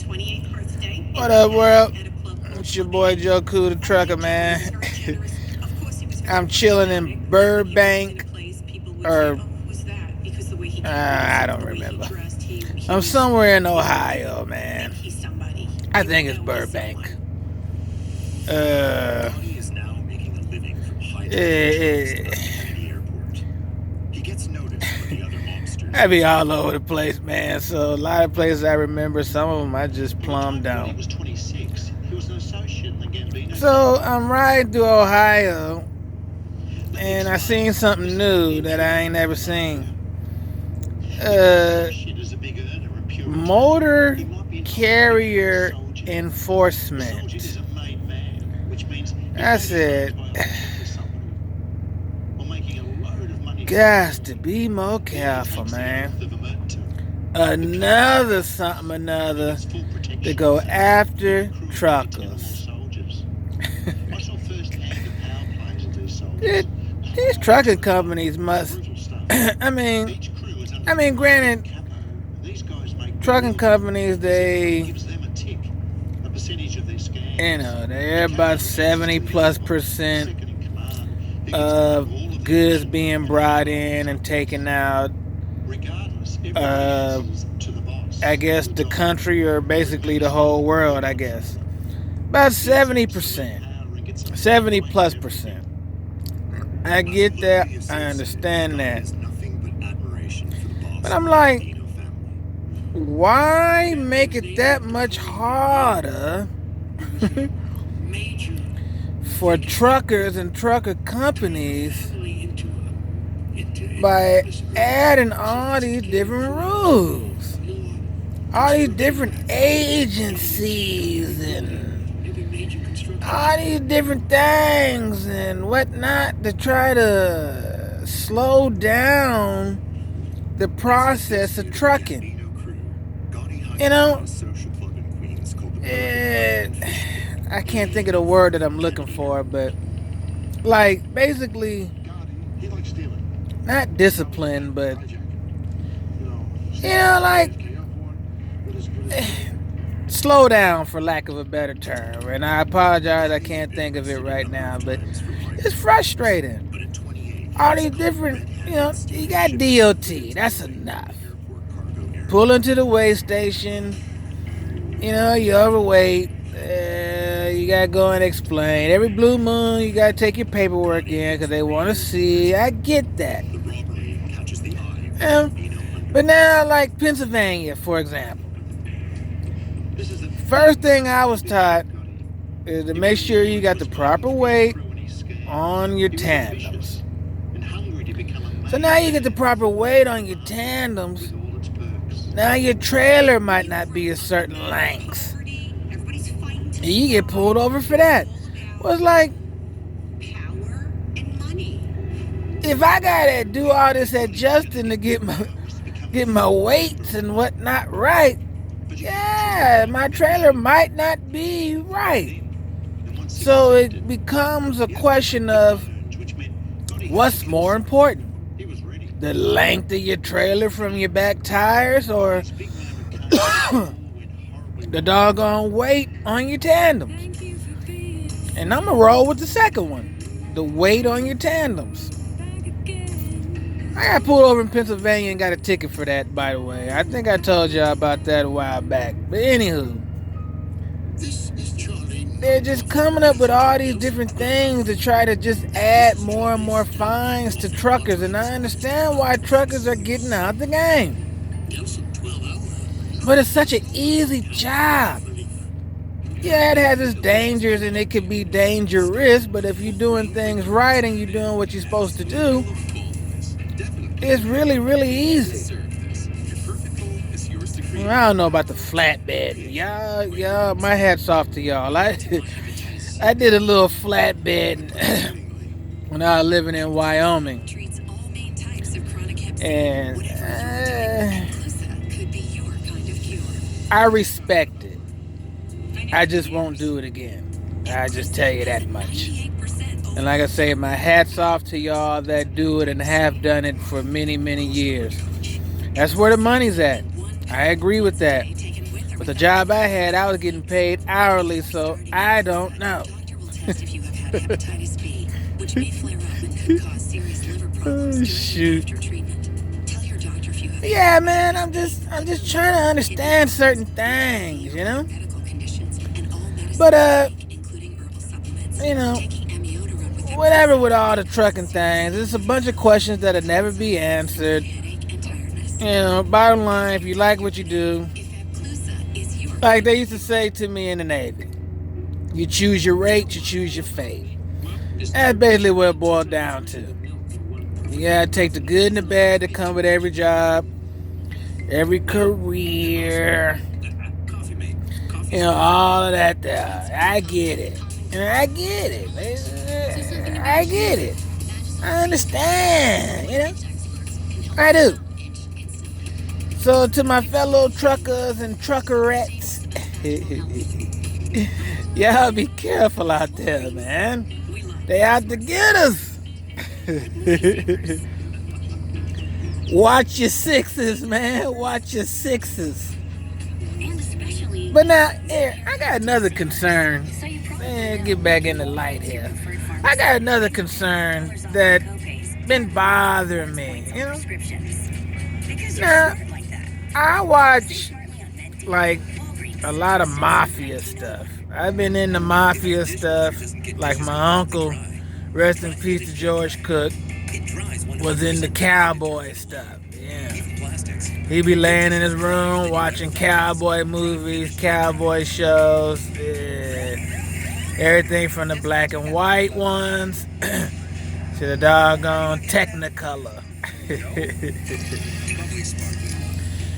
What up, world? It's your boy Joekooldatrucker, man. I'm chilling in Burbank, or I don't remember. I'm somewhere in Ohio, man. I think it's Burbank. Uh, eh, I be all over the place, man. So a lot of places I remember, some of them I just plumbed down. So I'm riding through Ohio, and I seen something new that I ain't never seen. Uh, Motor carrier enforcement. I said, gots to be more careful, man. Another something another to go after truckers. These trucking companies must. I mean, granted, trucking companies, they're about 70+% of goods being brought in and taken out. I guess the country, or basically the whole world, I guess. About 70%. 70+%. I get that. I understand that. But I'm like, why make it that much harder for truckers and trucker companies by adding all these different rules, all these different agencies, and all these different things and whatnot to try to slow down the process of trucking? I can't think of the word that I'm looking for, but like basically not discipline, but like slow down, for lack of a better term. And I apologize, I can't think of it right now, but it's frustrating. All these different, you got DOT, that's enough. Pull into the weigh station, you're overweight, you gotta go and explain. Every blue moon, you gotta take your paperwork in because they want to see. I get that. But now, like Pennsylvania, for example, first thing I was taught is to make sure you got the proper weight on your tandems. So now you get the proper weight on your tandems. Now your trailer might not be a certain length. And you get pulled over for that. Well, it's like, if I gotta do all this adjusting to get my weights and whatnot right, yeah, my trailer might not be right. So it becomes a question of what's more important, the length of your trailer from your back tires, or the doggone weight on your tandems? And I'm gonna roll with the second one, the weight on your tandems. I got pulled over in Pennsylvania and got a ticket for that, by the way. I think I told y'all about that a while back. But anywho, they're just coming up with all these different things to try to just add more and more fines to truckers. And I understand why truckers are getting out the game. But it's such an easy job. Yeah, it has its dangers and it can be dangerous. But if you're doing things right and you're doing what you're supposed to do, it's really, really easy. I don't know about the flatbed. Y'all, my hat's off to y'all. I did a little flatbed when I was living in Wyoming. And I respect it. I just won't do it again. I just tell you that much. And like I say, my hat's off to y'all that do it and have done it for many, many years. That's where the money's at. I agree with that. But The job I had, I was getting paid hourly, so I don't know. Oh, shoot. Yeah, man, I'm just trying to understand certain things, you know? But you know, whatever with all the trucking things, there's a bunch of questions that'll never be answered. You know, bottom line, if you like what you do, like they used to say to me in the Navy, you choose your rate, you choose your fate. That's basically what it boiled down to. You gotta take the good and the bad that come with every job, every career, you know, all of that there. I get it. And I get it. I get it. I understand, you know? I do. So to my fellow truckers and truckerettes, y'all be careful out there, man. They out to get us. Watch your sixes, man. Watch your sixes. But now, here, I got another concern. Man, get back in the light here. I got another concern that been bothering me, you know? Now, I watch, like, a lot of mafia stuff. I've been into mafia stuff, like my uncle, rest in peace to George Cook, was into cowboy stuff. Yeah. He be laying in his room watching cowboy movies, cowboy shows, everything from the black and white ones to the doggone Technicolor.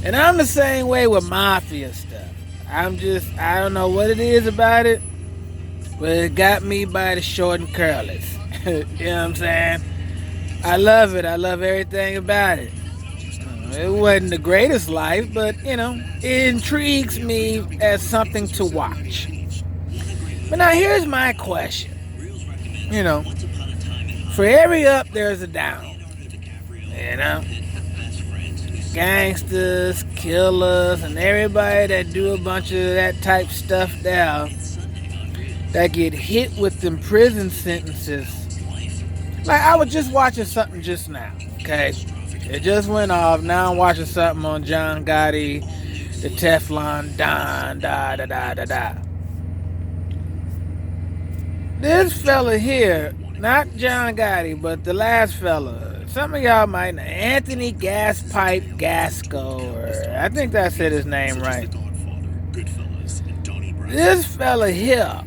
And I'm the same way with mafia stuff. I don't know what it is about it, but it got me by the short and curlies. You know what I'm saying? I love it. I love everything about it. It wasn't the greatest life, but, you know, it intrigues me as something to watch. But now here's my question. You know, for every up, there's a down. You know? Gangsters, killers, and everybody that do a bunch of that type stuff now, that get hit with them prison sentences. Like, I was just watching something just now, okay? It just went off. Now I'm watching something on John Gotti, the Teflon Don, da. This fella here, not John Gotti, but the last fella, some of y'all might know, Anthony Gaspipe Gasco, or I think I said his name right. This fella here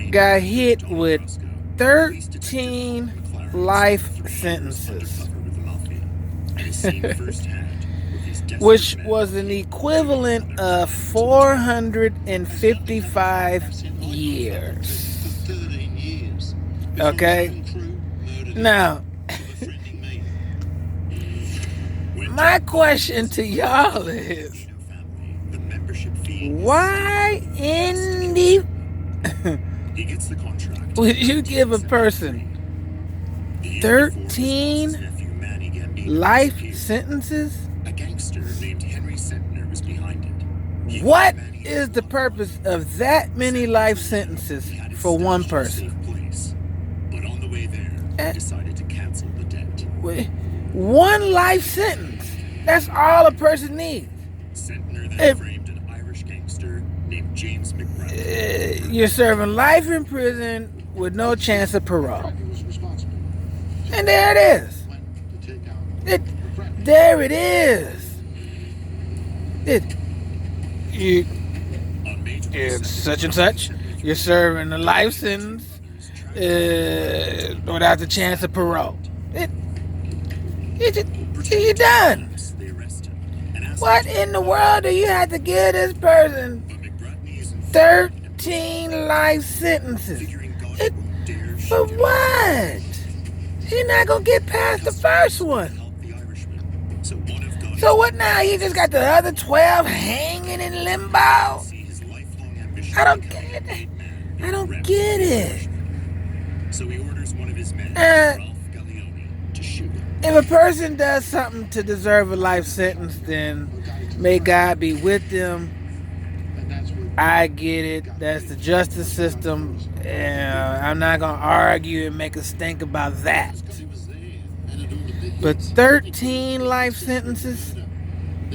got hit with 13 life sentences, which was an equivalent of 455 years. Okay? Now, my question to y'all is, why in the would you give a person 13 life sentences? What is the purpose of that many life sentences for one person? One life sentence. That's all a person needs. You're serving life in prison with no chance of parole. And there it is. There it is. It's such and such. You're serving a life sentence without the chance of parole. You're done. What in the world do you have to give this person 13 life sentences? For what? He's not gonna get past the first one. So what now? You just got the other 12 hanging in limbo? I don't get it. I don't get it. If a person does something to deserve a life sentence, then May God be with them. I get it. That's the justice system. I'm not going to argue and make us think about that. But 13 life sentences?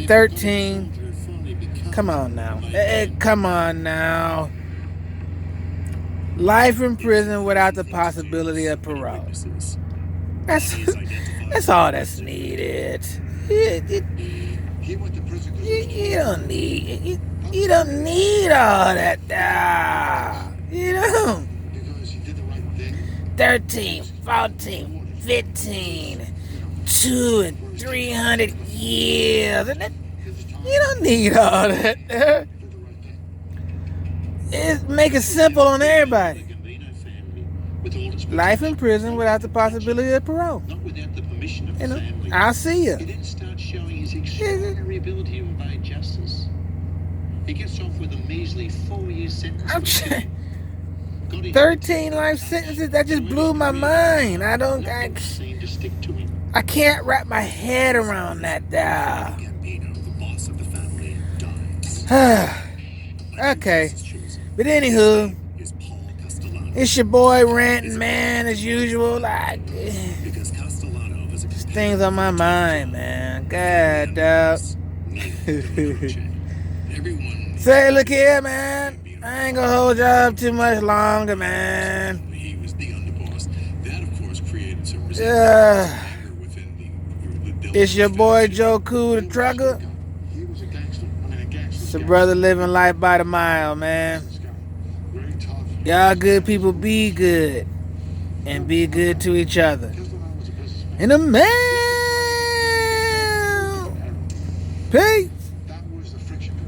13? Come on now. Come on now. Life in prison without the possibility of parole. That's all that's needed. You don't need all that. You know. 13, 14, 15, 2 and 300 years. You don't need all that. Make it simple on everybody. Life in prison without the possibility of parole. I'll see you. He then starts showing his extraordinary ability to evade justice. He gets off with a measly 4-year sentence. 13 life sentences, that just blew my mind. I can't wrap my head around that. Okay. But anywho, it's your boy ranting, man, as usual. Just things on my mind, man. God, dog. Say, look here, man. I ain't gonna hold you up too much longer, man. It's your boy Joekooldatrucker. It's a brother living life by the mile, man. Y'all good people, be good. And be good to each other. In the mail. Peace.